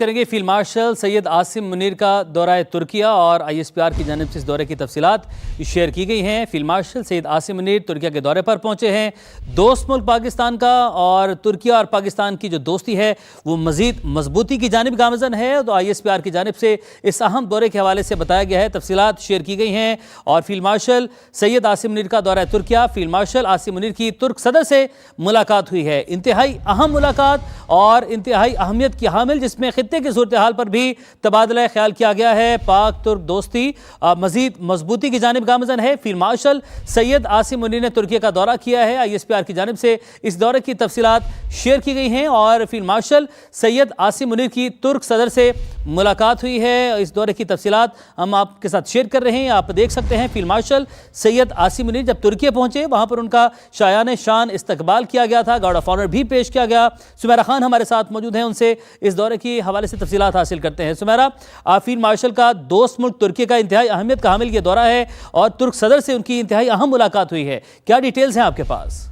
کریں گے field marshal Syed Asim Munir کا دورہ ترکیہ اور ISPR کی جانب سے اس دورے کی تفصیلات شیئر کی گئی ہیں۔ فیلڈ مارشل سید عاصم منیر ترکیہ کے دورے پر پہنچے ہیں۔ دوست ملک پاکستان کا اور ترکیہ اور پاکستان کی جو دوستی ہے وہ مزید مضبوطی کی جانب گامزن ہے، تو ISPR کی جانب سے اس اہم دورے کے حوالے سے بتایا گیا ہے، تفصیلات شیئر کی گئی ہیں۔ اور فیلڈ مارشل سید عاصم منیر کا دورہ ترکیہ، فیلڈ مارشل عاصم منیر کی ترک صدر سے ملاقات ہوئی ہے۔ انتہائی اہم ملاقات اور انتہائی اہمیت کی حامل، جس میں خطے کی صورتحال پر بھی تبادلہ خیال کیا گیا ہے۔ پاک ترک دوستی مزید مضبوطی کی جانب گامزن ہے۔ فیلڈ مارشل سید عاصم منیر نے ترکیہ کا دورہ کیا ہے۔ ISPR کی جانب سے اس دورے کی تفصیلات شیئر کی گئی ہیں اور فیلڈ مارشل سید عاصم منیر کی ترک صدر سے ملاقات ہوئی ہے۔ اس دورے کی تفصیلات ہم آپ کے ساتھ شیئر کر رہے ہیں۔ آپ دیکھ سکتے ہیں فیلڈ مارشل سید عاصم منیر جب ترکیہ پہنچے، وہاں پر ان کا شایان شان استقبال کیا گیا تھا، گارڈ آف آنر بھی پیش کیا گیا۔ سمیرہ خان ہمارے ساتھ موجود ہیں، ان سے اس دورے کی حوالے سے تفصیلات حاصل کرتے ہیں۔ سمیرہ، فیلڈ مارشل کا دوست ملک ترکیہ کا انتہائی اہمیت کا حامل یہ دورہ ہے اور ترک صدر سے ان کی انتہائی اہم ملاقات ہوئی ہے، کیا ڈیٹیلز ہیں آپ کے پاس؟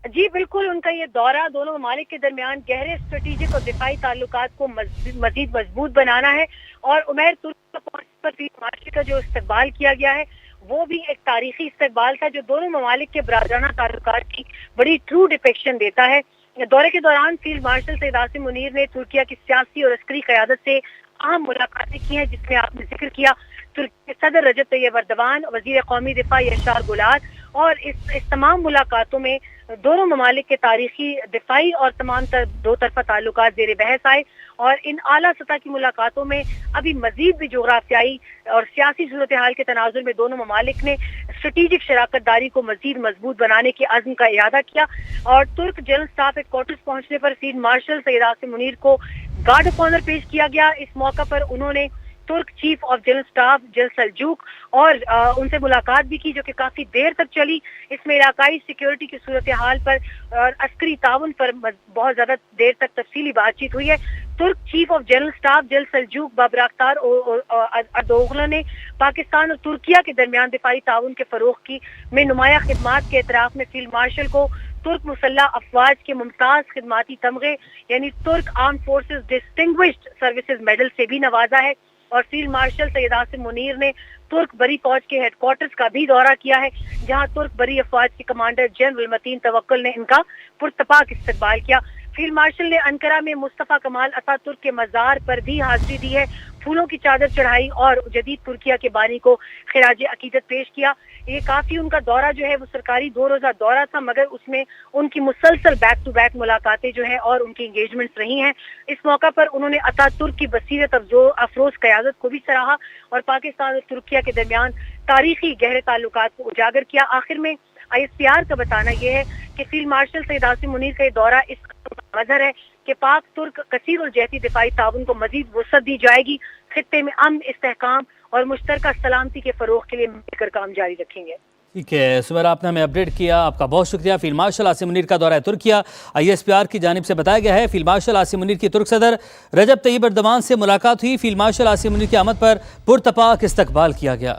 جی بالکل، ان کا یہ دورہ دونوں ممالک کے درمیان گہرے اسٹریٹجک اور دفاعی تعلقات کو مزید مضبوط بنانا ہے، اور عمیر ترک پہنچنے پر فیلڈ مارشل کا جو استقبال کیا گیا ہے وہ بھی ایک تاریخی استقبال تھا جو دونوں ممالک کے برادرانہ تعلقات کی بڑی ٹرو ڈپکشن دیتا ہے۔ دورے کے دوران فیلڈ مارشل سید عاصم منیر نے ترکیہ کی سیاسی اور عسکری قیادت سے اہم ملاقاتیں کی ہیں، جس میں آپ نے ذکر کیا ترکی صدر رجب طیب اردوان، وزیر قومی دفاع یاشار گولاد، اور اس تمام ملاقاتوں میں دونوں ممالک کے تاریخی، دفاعی اور تمام دو طرفہ تعلقات زیر بحث آئے، اور ان اعلیٰ سطح کی ملاقاتوں میں ابھی مزید بھی جغرافیائی اور سیاسی صورتحال کے تناظر میں دونوں ممالک نے اسٹریٹجک شراکت داری کو مزید مضبوط بنانے کے عزم کا اعادہ کیا۔ اور ترک جنرل اسٹاف ہیڈ کوارٹرز پہنچنے پر فیلڈ مارشل سید عاصم منیر کو گارڈ آف آنر پیش کیا گیا۔ اس موقع پر انہوں نے ترک chief of general staff general سلجوق اور ان سے ملاقات بھی کی، جو کہ کافی دیر تک چلی۔ اس میں علاقائی سیکیورٹی کی صورتحال پر اور عسکری تعاون پر بہت زیادہ دیر تک تفصیلی بات چیت ہوئی ہے۔ ترک chief of general staff general Selcuk بابر اختار اردوغلو نے پاکستان اور ترکیہ کے درمیان دفاعی تعاون کے فروغ میں نمایاں خدمات کے اعتراف میں فیلڈ مارشل کو ترک مسلح افواج کے ممتاز خدماتی تمغے یعنی ترک arm forces distinguished services medal سے بھی نوازا ہے۔ اور فیلڈ مارشل سید عاصم منیر نے ترک بری فوج کے ہیڈ کوارٹرز کا بھی دورہ کیا ہے، جہاں ترک بری افواج کے کمانڈر جنرل متین توکل نے ان کا پرتپاک استقبال کیا۔ فیلڈ مارشل نے انقرہ میں مصطفیٰ کمال اتا ترک کے مزار پر بھی حاضری دی ہے، پھولوں کی چادر چڑھائی اور جدید ترکیہ کے بانی کو خراج عقیدت پیش کیا۔ یہ کافی ان کا دورہ جو ہے وہ سرکاری 2 روزہ دورہ تھا، مگر اس میں ان کی مسلسل بیک ٹو بیک ملاقاتیں جو ہیں اور ان کی انگیجمنٹس رہی ہیں۔ اس موقع پر انہوں نے اتا ترک کی بصیرت افروز قیادت کو بھی سراہا اور پاکستان اور ترکیہ کے درمیان تاریخی گہرے تعلقات کو اجاگر کیا۔ آخر میں ISPR کا بتانا یہ ہے کہ فیلڈ مارشل سید عاصم منیر کا یہ دورہ اس مظہر ہے کہ پاک ترک کثیر الجہتی دفاعی تعاون کو مزید وسعت دی جائے گی، خطے میں امن، استحکام اور مشترکہ سلامتی کے فروغ کے لیے مل کر کام جاری رکھیں گے۔ ٹھیک ہے سمیرہ، آپ نے ہمیں اپڈیٹ کیا، آپ کا بہت شکریہ۔ فیلڈ مارشل عاصم منیر کا دورہ ترکیہ ISPR کی جانب سے بتایا گیا ہے۔ فیلڈ مارشل عاصم منیر کی ترک صدر رجب طیب اردوان سے ملاقات ہوئی۔ فیلڈ مارشل عاصم منیر کی آمد پر پرتپاک استقبال کیا گیا۔